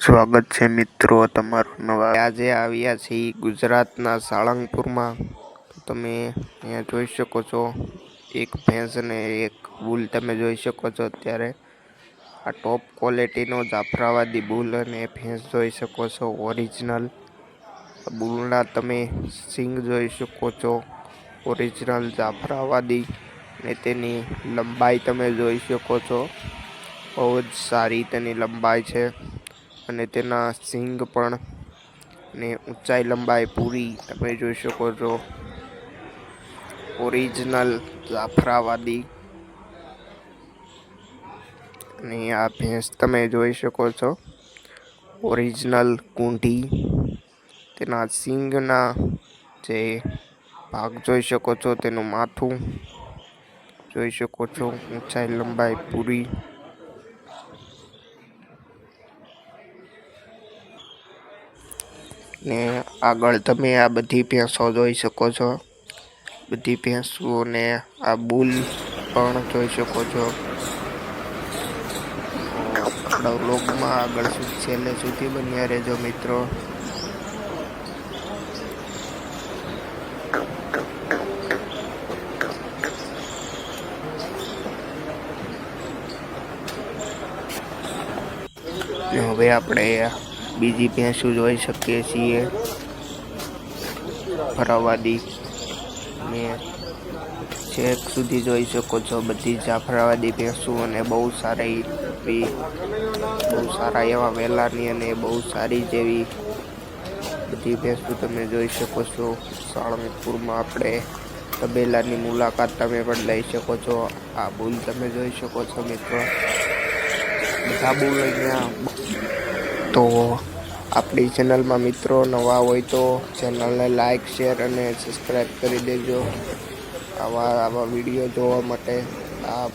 સ્વાગત છે મિત્રો તમારું નવા આજે આવ્યા છીએ ગુજરાતના સાળંગપુરમાં। તમે અહીંયા જોઈ શકો છો એક ભેંસ અને એક બુલ તમે જોઈ શકો છો। અત્યારે આ ટોપ ક્વોલિટીનો જાફરાબાદી બુલ અને ભેંસ જોઈ શકો છો ઓરિજિનલ। બુલના તમે સિંગ જોઈ શકો છો ઓરિજિનલ જાફરાબાદી અને તેની લંબાઈ તમે જોઈ શકો છો, બહુ જ સારી તેની લંબાઈ છે અને તેના સિંગ પણ ને ઊંચાઈ લંબાઈ પૂરી તમે જોઈ શકો છો ઓરિજિનલ જાફરાબાદી। અને આ ભેંસ તમે જોઈ શકો છો ઓરિજિનલ કુંઢી। તેના સિંગના જે ભાગ જોઈ શકો છો, તેનું માથું જોઈ શકો છો, ઊંચાઈ લંબાઈ પૂરી। ને આગળ તમે આ બધી ભેંસો જોઈ શકો છો, બધી ભેંસોને આ બુલ પણ જોઈ શકો છો। આપણા વ્લોગમાં આગળ છેલ્લે સુધી બન્યા રહેજો મિત્રો। હવે આપણે બીજી ભેંસો જોઈ શકીએ છીએ જાફરાબાદી, ને છેક સુધી જોઈ શકો છો બધી જાફરાબાદી ભેંસો અને બહુ સારા એવા વેલાની અને બહુ સારી જેવી બધી ભેંસો તમે જોઈ શકો છો। સાળંગપુરમાં આપણે તબેલાની મુલાકાત તમે પણ લઈ શકો છો। આ બુલ તમે જોઈ શકો છો મિત્રો, બધા બુલ અહીંયા। તો આપણી ચેનલમાં મિત્રો નવા હોય તો ચેનલને લાઈક, શેર અને સબસ્ક્રાઈબ કરી દેજો આવા વિડીયો જોવા માટે। આ